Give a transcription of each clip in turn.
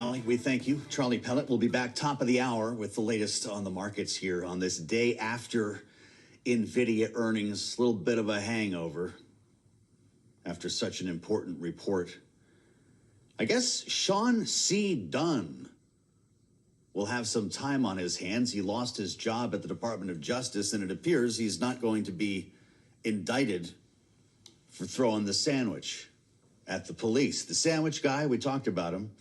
We thank you. Charlie Pellet will be back top of the hour with the latest on the markets here on this day after NVIDIA earnings. A little bit of a hangover after such an important report. I guess Sean C. Dunn will have some time on his hands. He lost his job at the Department of Justice, and it appears he's not going to be indicted for throwing the sandwich at the police. The sandwich guy, we talked about him.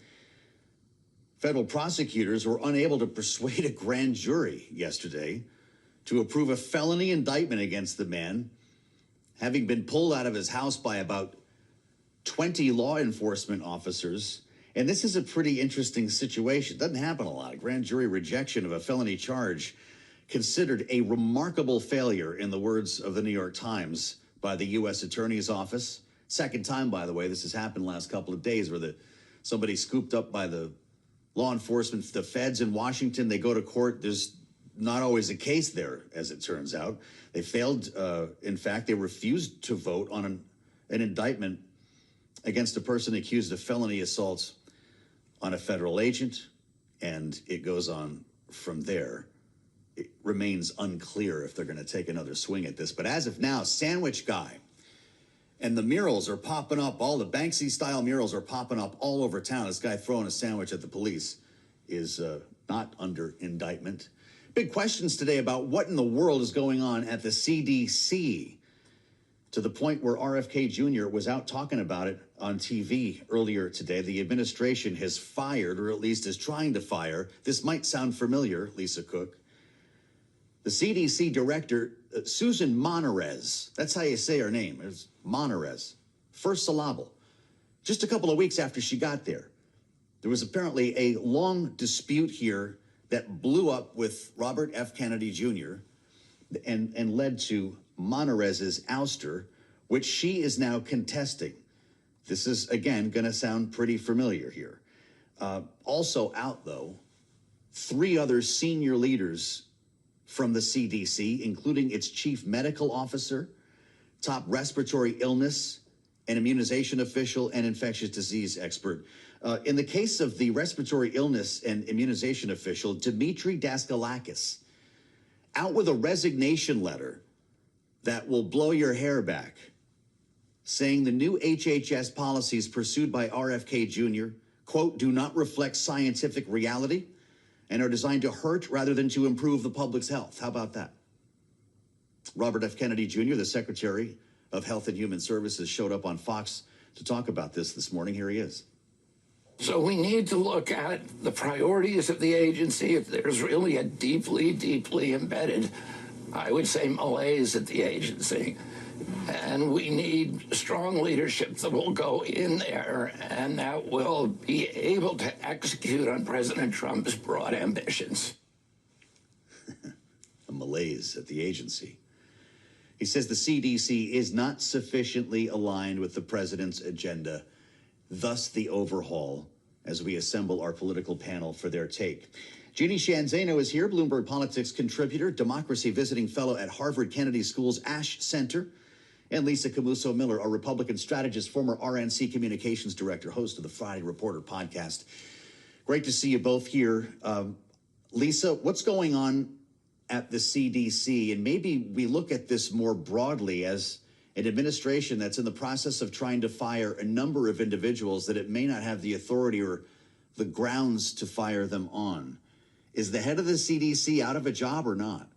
Federal prosecutors were unable to persuade a grand jury yesterday to approve a felony indictment against the man, having been pulled out of his house by about 20 law enforcement officers. And this is a pretty interesting situation. It doesn't happen a lot. A grand jury rejection of a felony charge considered a remarkable failure, in the words of the New York Times, by the U.S. Attorney's Office. Second time, by the way, this has happened the last couple of days, where somebody scooped up by the law enforcement, the feds in Washington. They go to court. There's not always a case there, as it turns out. They failed. In fact, they refused to vote on an indictment against a person accused of felony assault on a federal agent, and it goes on from there. It remains unclear if they're going to take another swing at this. But as of now, sandwich guy. And the murals are popping up. All the Banksy-style murals are popping up all over town. This guy throwing a sandwich at the police is not under indictment. Big questions today about what in the world is going on at the CDC, to the point where RFK Jr. was out talking about it on TV earlier today. The administration has fired, or at least is trying to fire. This might sound familiar, Lisa Cook. The CDC director, Suan Monarez, that's how you say her name, is Monarez, first syllable. Just a couple of weeks after she got there, there was apparently a long dispute here that blew up with Robert F. Kennedy Jr. and led to Monarez's ouster, which she is now contesting. This is, again, going to sound pretty familiar here. Also out, though, 3 other senior leaders from the CDC, including its chief medical officer, top respiratory illness and immunization official, and infectious disease expert. In the case of the respiratory illness and immunization official, Demetre Daskalis, out with a resignation letter that will blow your hair back, saying the new HHS policies pursued by RFK Jr., quote, do not reflect scientific reality and are designed to hurt rather than to improve the public's health. How about that? Robert F. Kennedy Jr., the Secretary of Health and Human Services, showed up on Fox to talk about this morning. Here he is. So we need to look at the priorities of the agency. If there's really a deeply, deeply embedded, I would say, malaise at the agency. And we need strong leadership that will go in there and that will be able to execute on President Trump's broad ambitions. A malaise at the agency. He says the CDC is not sufficiently aligned with the president's agenda, thus the overhaul, as we assemble our political panel for their take. Jeanne Zaino is here, Bloomberg Politics contributor, democracy visiting fellow at Harvard Kennedy School's Ash Center, and Lisa Camooso Miller, a Republican strategist, former RNC communications director, host of the Friday Reporter podcast. Great to see you both here. Lisa, what's going on at the CDC? And maybe we look at this more broadly as an administration that's in the process of trying to fire a number of individuals that it may not have the authority or the grounds to fire them on. Is the head of the CDC out of a job or not?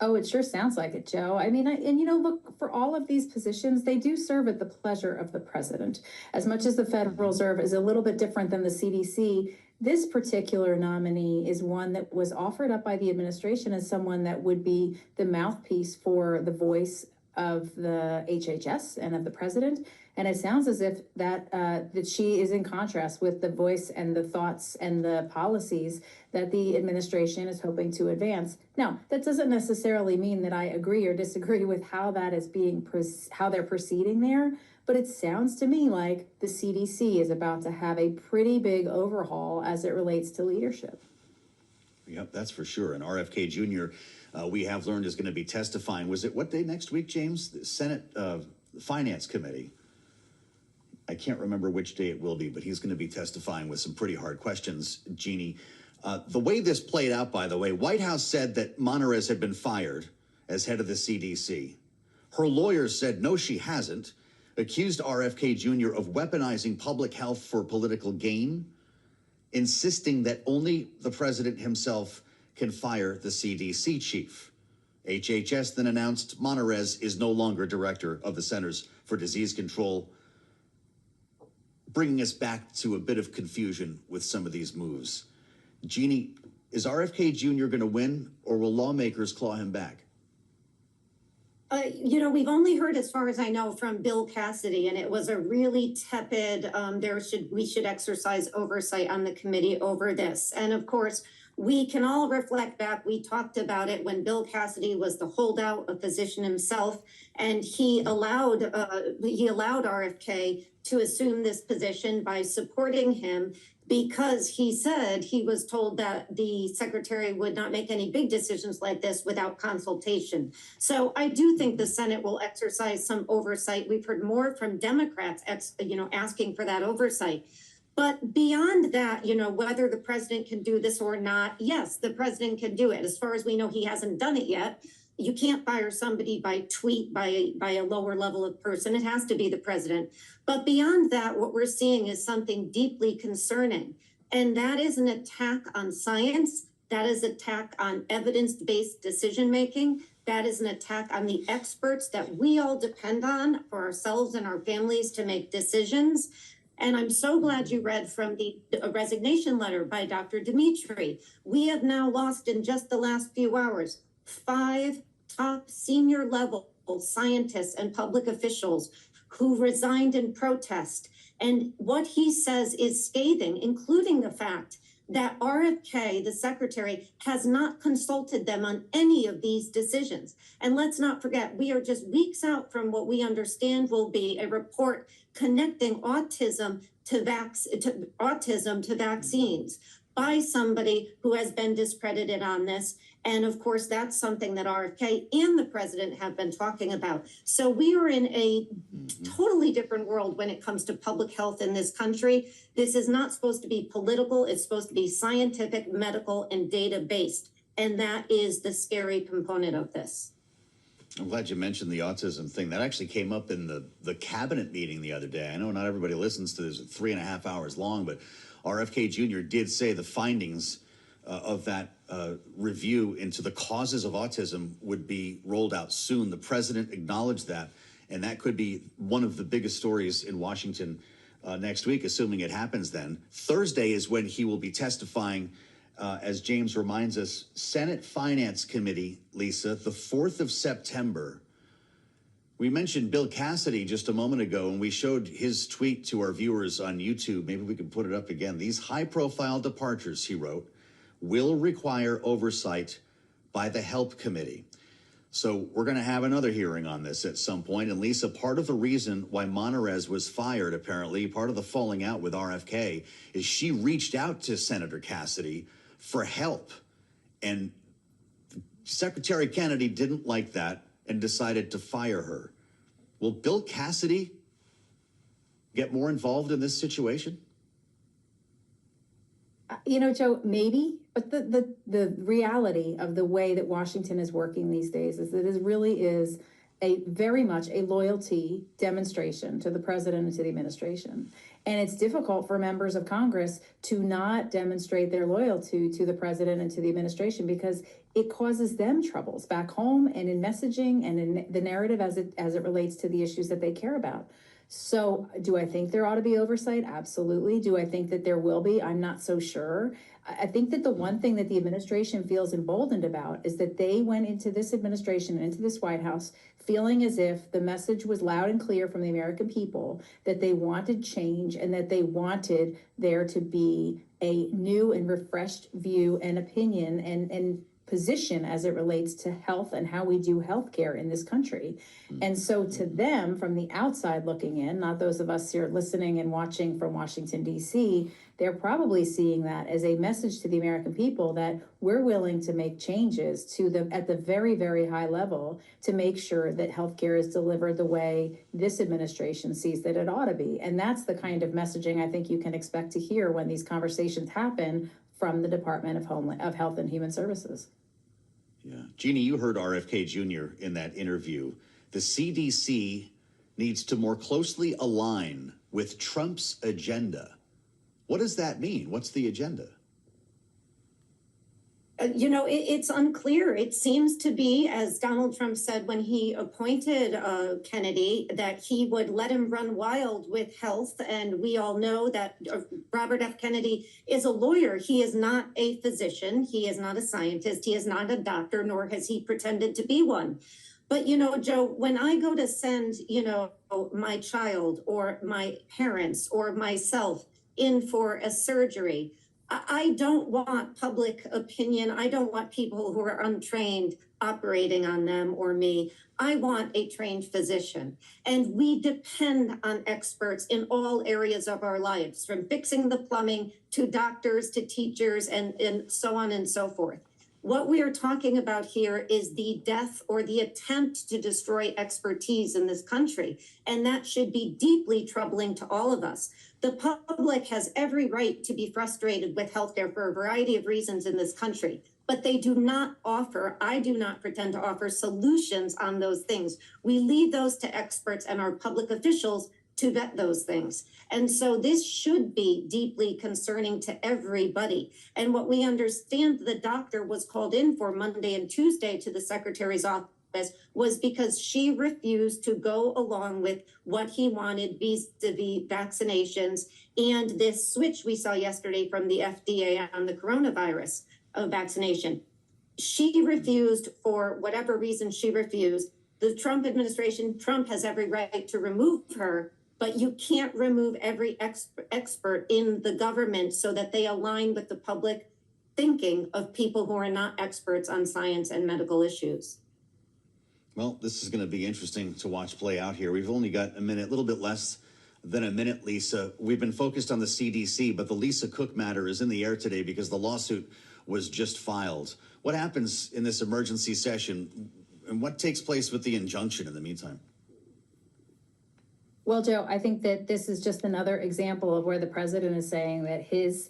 Oh, it sure sounds like it, Joe. I mean, look, for all of these positions, they do serve at the pleasure of the president. As much as the Federal Reserve is a little bit different than the CDC, this particular nominee is one that was offered up by the administration as someone that would be the mouthpiece for the voice of the HHS and of the president. And it sounds as if that she is in contrast with the voice and the thoughts and the policies that the administration is hoping to advance. Now, that doesn't necessarily mean that I agree or disagree with how that is how they're proceeding there, but it sounds to me like the CDC is about to have a pretty big overhaul as it relates to leadership. Yep, that's for sure. And RFK Jr., we have learned, is going to be testifying. Was it what day next week, James? The Senate Finance Committee. I can't remember which day it will be, but he's going to be testifying with some pretty hard questions, Jeanne. The way this played out, by the way, White House said that Monarez had been fired as head of the CDC. Her lawyers said, no, she hasn't, accused RFK Jr. of weaponizing public health for political gain, insisting that only the president himself can fire the CDC chief. HHS then announced Monarez is no longer director of the Centers for Disease Control, bringing us back to a bit of confusion with some of these moves. Jeanne, is RFK Jr. going to win, or will lawmakers claw him back? We've only heard, as far as I know, from Bill Cassidy, and it was a really tepid, we should exercise oversight on the committee over this. And of course, we can all reflect back. We talked about it when Bill Cassidy was the holdout, a physician himself, and he allowed RFK to assume this position by supporting him, because he said he was told that the secretary would not make any big decisions like this without consultation. So I do think the Senate will exercise some oversight. We've heard more from Democrats, asking for that oversight. But beyond that, whether the president can do this or not, yes, the president can do it. As far as we know, he hasn't done it yet. You can't fire somebody by tweet, by a lower level of person. It has to be the president. But beyond that, what we're seeing is something deeply concerning. And that is an attack on science. That is an attack on evidence-based decision-making. That is an attack on the experts that we all depend on for ourselves and our families to make decisions. And I'm so glad you read from the resignation letter by Dr. Demetre. We have now lost, in just the last few hours, 5 top senior level scientists and public officials who resigned in protest. And what he says is scathing, including the fact that RFK, the secretary, has not consulted them on any of these decisions. And let's not forget, we are just weeks out from what we understand will be a report connecting autism to vaccines by somebody who has been discredited on this. And of course, that's something that RFK and the president have been talking about. So we are in a totally different world when it comes to public health in this country. This is not supposed to be political. It's supposed to be scientific, medical, and data-based. And that is the scary component of this. I'm glad you mentioned the autism thing. That actually came up in the cabinet meeting the other day. I know not everybody listens to this, 3.5 hours long, but RFK Jr. did say the findings of that review into the causes of autism would be rolled out soon. The president acknowledged that, and that could be one of the biggest stories in Washington next week, assuming it happens then. Thursday is when he will be testifying, as James reminds us, Senate Finance Committee, Lisa, the 4th of September. We mentioned Bill Cassidy just a moment ago, and we showed his tweet to our viewers on YouTube. Maybe we can put it up again. These high-profile departures, he wrote, will require oversight by the Help Committee. So we're going to have another hearing on this at some point. And Lisa, part of the reason why Monarez was fired, apparently, part of the falling out with RFK, is she reached out to Senator Cassidy for help. And Secretary Kennedy didn't like that and decided to fire her. Will Bill Cassidy get more involved in this situation? Joe, maybe, but the reality of the way that Washington is working these days is that it really is very much a loyalty demonstration to the president and to the administration. And it's difficult for members of Congress to not demonstrate their loyalty to the president and to the administration, because it causes them troubles back home and in messaging and in the narrative as it relates to the issues that they care about. So do I think there ought to be oversight? Absolutely. Do I think that there will be? I'm not so sure. I think that the one thing that the administration feels emboldened about is that they went into this administration and into this White House feeling as if the message was loud and clear from the American people that they wanted change and that they wanted there to be a new and refreshed view and opinion and position as it relates to health and how we do healthcare in this country. And so to them, from the outside looking in, not those of us here listening and watching from Washington, D.C., they're probably seeing that as a message to the American people that we're willing to make changes to at the very, very high level to make sure that healthcare is delivered the way this administration sees that it ought to be. And that's the kind of messaging I think you can expect to hear when these conversations happen from the Department of Health and Human Services. Yeah. Jeanne, you heard RFK Jr. in that interview. The CDC needs to more closely align with Trump's agenda. What does that mean? What's the agenda? It's unclear. It seems to be, as Donald Trump said when he appointed Kennedy, that he would let him run wild with health. And we all know that Robert F. Kennedy is a lawyer. He is not a physician. He is not a scientist. He is not a doctor, nor has he pretended to be one. But, Joe, when I go to send, my child or my parents or myself in for a surgery, I don't want public opinion. I don't want people who are untrained operating on them or me. I want a trained physician. And we depend on experts in all areas of our lives, from fixing the plumbing to doctors to teachers and so on and so forth. What we are talking about here is the death or the attempt to destroy expertise in this country. And that should be deeply troubling to all of us. The public has every right to be frustrated with healthcare for a variety of reasons in this country, but they do not offer, I do not pretend to offer solutions on those things. We leave those to experts and our public officials to vet those things. And so this should be deeply concerning to everybody. And what we understand the doctor was called in for Monday and Tuesday to the secretary's office was because she refused to go along with what he wanted vis-a-vis vaccinations and this switch we saw yesterday from the FDA on the coronavirus vaccination. She refused for whatever reason she refused. The Trump administration, Trump has every right to remove her, but you can't remove every expert in the government so that they align with the public thinking of people who are not experts on science and medical issues. Well, this is going to be interesting to watch play out here. We've only got a minute, a little bit less than a minute, Lisa. We've been focused on the CDC, but the Lisa Cook matter is in the air today because the lawsuit was just filed. What happens in this emergency session, and what takes place with the injunction in the meantime? Well, Joe, I think that this is just another example of where the president is saying that his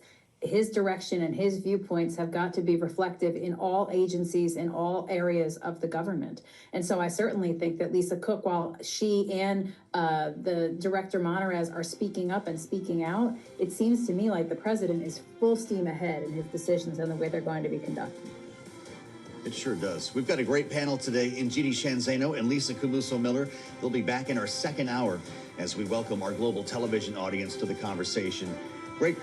direction and his viewpoints have got to be reflective in all agencies, in all areas of the government. And so I certainly think that Lisa Cook, while she and the director Monarez are speaking up and speaking out, it seems to me like the president is full steam ahead in his decisions and the way they're going to be conducted. It sure does. We've got a great panel today in Jeanne, Zaino and Lisa Camooso Miller. They'll be back in our second hour as we welcome our global television audience to the conversation. Great